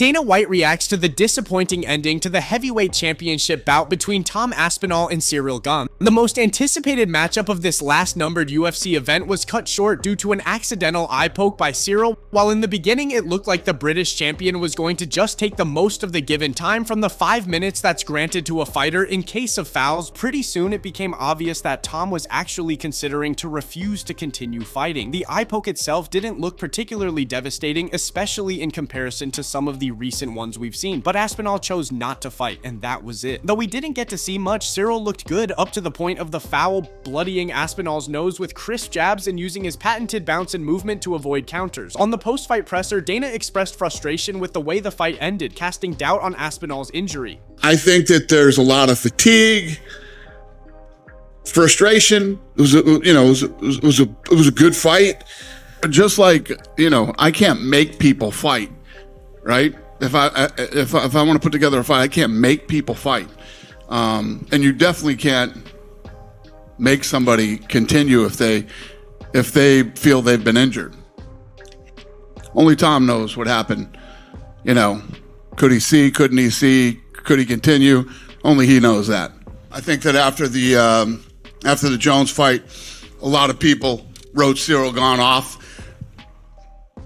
Dana White reacts to the disappointing ending to the heavyweight championship bout between Tom Aspinall and Ciryl Gane. The most anticipated matchup of this last numbered UFC event was cut short due to an accidental eye poke by Ciryl. While in the beginning it looked like the British champion was going to just take the most of the given time from the 5 minutes that's granted to a fighter in case of fouls, pretty soon it became obvious that Tom was actually considering to refuse to continue fighting. The eye poke itself didn't look particularly devastating, especially in comparison to some of the recent ones we've seen, but Aspinall chose not to fight, and that was it. Though we didn't get to see much, Ciryl looked good up to the point of the foul, bloodying Aspinall's nose with crisp jabs and using his patented bounce and movement to avoid counters. On the post-fight presser, Dana expressed frustration with the way the fight ended, casting doubt on Aspinall's injury. I think that there's a lot of fatigue, frustration. It was a good fight. Just like, I can't make people fight, right? If I want to put together a fight, I can't make people fight. And you definitely can't make somebody continue if they feel they've been injured. Only Tom knows what happened. Could he see? Couldn't he see? Could he continue? Only he knows that. I think that after the Jones fight, a lot of people wrote Ciryl Gane off.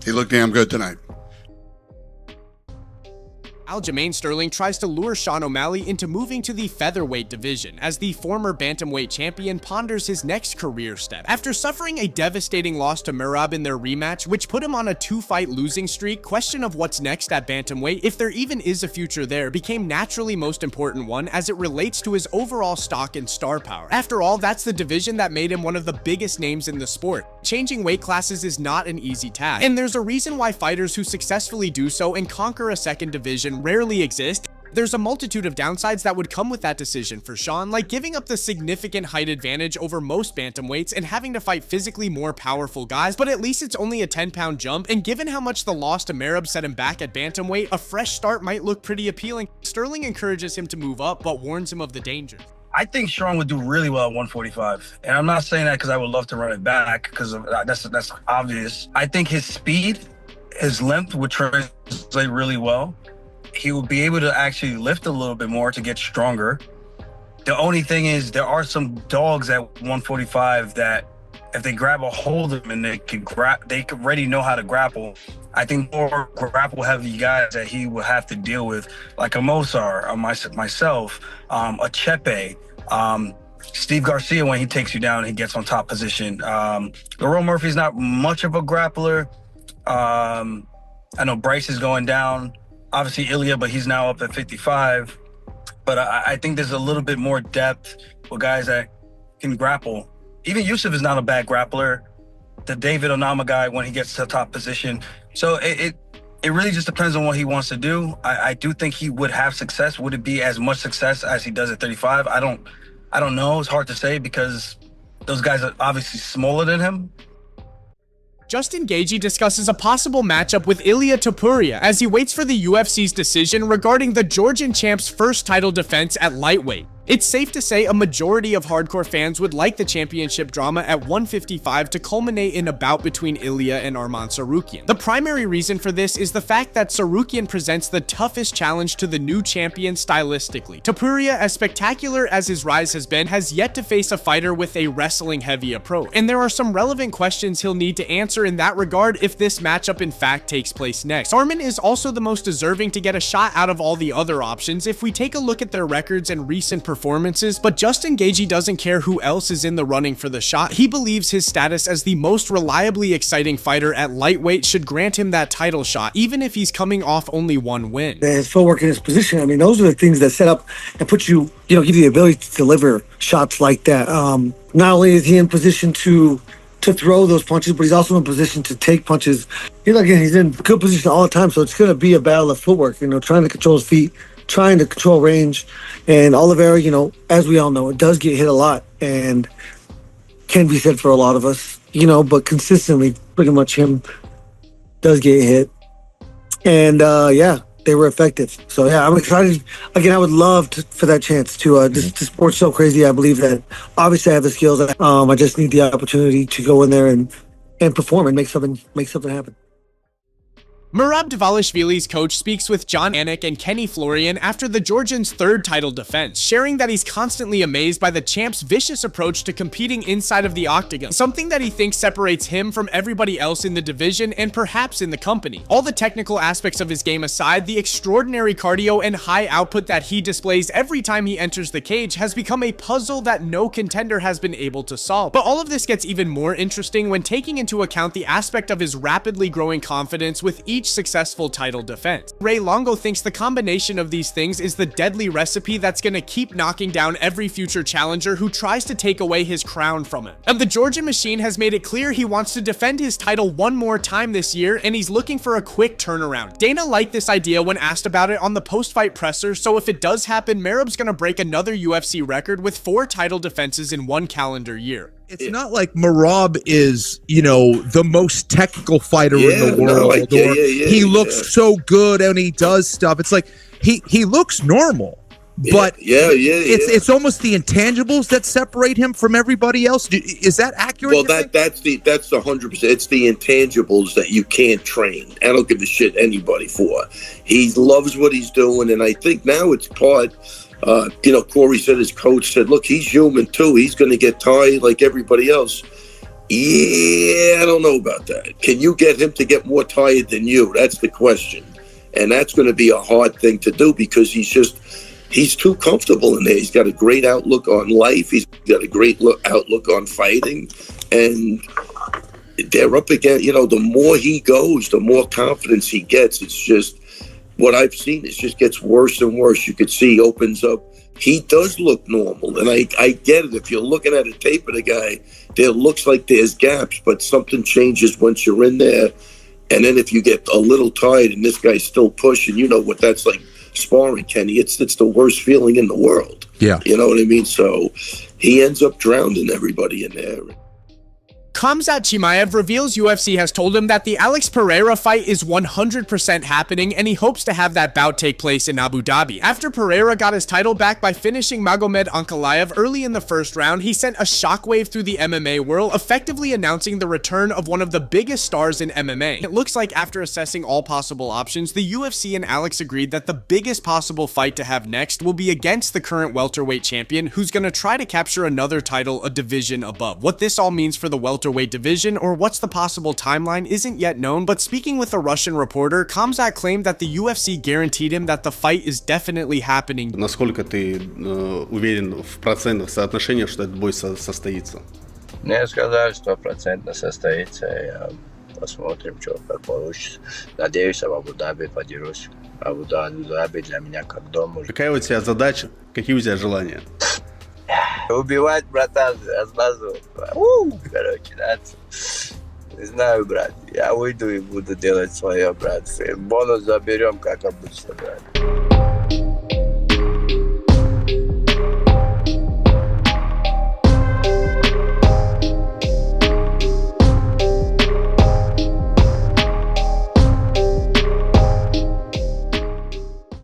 He looked damn good tonight. Aljamain Sterling tries to lure Sean O'Malley into moving to the featherweight division as the former bantamweight champion ponders his next career step. After suffering a devastating loss to Merab in their rematch, which put him on a 2-fight losing streak, question of what's next at bantamweight, if there even is a future there, became naturally most important one as it relates to his overall stock and star power. After all, that's the division that made him one of the biggest names in the sport. Changing weight classes is not an easy task, and there's a reason why fighters who successfully do so and conquer a second division rarely exist. There's a multitude of downsides that would come with that decision for Sean, like giving up the significant height advantage over most bantamweights and having to fight physically more powerful guys, but at least it's only a 10-pound jump, and given how much the loss to Merab set him back at bantamweight, a fresh start might look pretty appealing. Sterling encourages him to move up, but warns him of the dangers. I think Sean would do really well at 145, and I'm not saying that because I would love to run it back, because that's obvious. I think his speed, his length would translate really well. He will be able to actually lift a little bit more to get stronger. The only thing is there are some dogs at 145 that if they grab a hold of him and they could already know how to grapple. I think more grapple heavy guys that he will have to deal with, like a Mosar, myself, a Chepe, Steve Garcia, when he takes you down, he gets on top position. Lerone Murphy's not much of a grappler. I know Bryce is going down. Obviously Ilya, but he's now up at 55. But I think there's a little bit more depth with guys that can grapple. Even Yusuf is not a bad grappler. The David Onama guy, when he gets to the top position. So it really just depends on what he wants to do. I do think he would have success. Would it be as much success as he does at 35? I don't know. It's hard to say because those guys are obviously smaller than him. Justin Gaethje discusses a possible matchup with Ilia Topuria as he waits for the UFC's decision regarding the Georgian champ's first title defense at lightweight. It's safe to say a majority of hardcore fans would like the championship drama at 155 to culminate in a bout between Ilya and Arman Tsarukyan. The primary reason for this is the fact that Tsarukyan presents the toughest challenge to the new champion stylistically. Topuria, as spectacular as his rise has been, has yet to face a fighter with a wrestling-heavy approach, and there are some relevant questions he'll need to answer in that regard if this matchup in fact takes place next. Arman is also the most deserving to get a shot out of all the other options if we take a look at their records and recent performances, but Justin Gaethje doesn't care who else is in the running for the shot. He believes his status as the most reliably exciting fighter at lightweight should grant him that title shot, even if he's coming off only one win. His footwork and his position, I mean, those are the things that set up and put you, give you the ability to deliver shots like that. Not only is he in position to throw those punches, but he's also in position to take punches. He's in good position all the time, so it's going to be a battle of footwork, trying to control his feet, trying to control range. And Oliveira, as we all know, it does get hit a lot and can be said for a lot of us, but consistently, pretty much him does get hit. And they were effective. So yeah, I'm excited. Again, I would love for that chance to, this sport's so crazy. I believe that obviously I have the skills. I just need the opportunity to go in there and perform and make something happen. Merab Dvalishvili's coach speaks with John Anik and Kenny Florian after the Georgian's third title defense, sharing that he's constantly amazed by the champ's vicious approach to competing inside of the octagon, something that he thinks separates him from everybody else in the division and perhaps in the company. All the technical aspects of his game aside, the extraordinary cardio and high output that he displays every time he enters the cage has become a puzzle that no contender has been able to solve. But all of this gets even more interesting when taking into account the aspect of his rapidly growing confidence with each successful title defense. Ray Longo thinks the combination of these things is the deadly recipe that's gonna keep knocking down every future challenger who tries to take away his crown from him. And the Georgian machine has made it clear he wants to defend his title one more time this year, and he's looking for a quick turnaround. Dana liked this idea when asked about it on the post-fight presser, so if it does happen, Merab's gonna break another UFC record with 4 title defenses in 1 calendar year. It's not like Merab is, the most technical fighter in the world, he looks so good and he does stuff. It's like he looks normal, but it's almost the intangibles that separate him from everybody else. Is that accurate? Well, that's the 100%. It's the intangibles that you can't train. I don't give a shit anybody for. He loves what he's doing, and I think now it's part. Corey said, his coach said, look, he's human too. He's going to get tired like everybody else. Yeah, I don't know about that. Can you get him to get more tired than you? That's the question. And that's going to be a hard thing to do because he's too comfortable in there. He's got a great outlook on life. He's got a great outlook on fighting. And they're up against, the more he goes, the more confidence he gets. It's just, what I've seen, it just gets worse and worse. You could see he opens up. He does look normal. And I get it. If you're looking at a tape of the guy, there looks like there's gaps, but something changes once you're in there. And then if you get a little tired and this guy's still pushing, you know what that's like sparring, Kenny. It's the worst feeling in the world. Yeah. You know what I mean? So he ends up drowning everybody in there. Khamzat Chimaev reveals UFC has told him that the Alex Pereira fight is 100% happening and he hopes to have that bout take place in Abu Dhabi. After Pereira got his title back by finishing Magomed Ankalaev early in the first round, he sent a shockwave through the MMA world, effectively announcing the return of one of the biggest stars in MMA. It looks like after assessing all possible options, the UFC and Alex agreed that the biggest possible fight to have next will be against the current welterweight champion, who's gonna try to capture another title a division above. What this all means for the welterweight division or what's the possible timeline isn't yet known, but speaking with a Russian reporter, Khamzat claimed that the UFC guaranteed him that the fight is definitely happening. Насколько ты уверен в процентных соотношениях, что этот бой состоится? Я сказал, 100% состоится. Посмотрим, что как получится. Надеюсь, в Абу-Даби подерусь. Абу-Даби для меня как дом. Какая у тебя задача? Какие у тебя желания? Убивать, братан, сразу. Короче, не знаю, брат. Я выйду и буду делать свое, брат. Бонус заберем, как обычно, брат.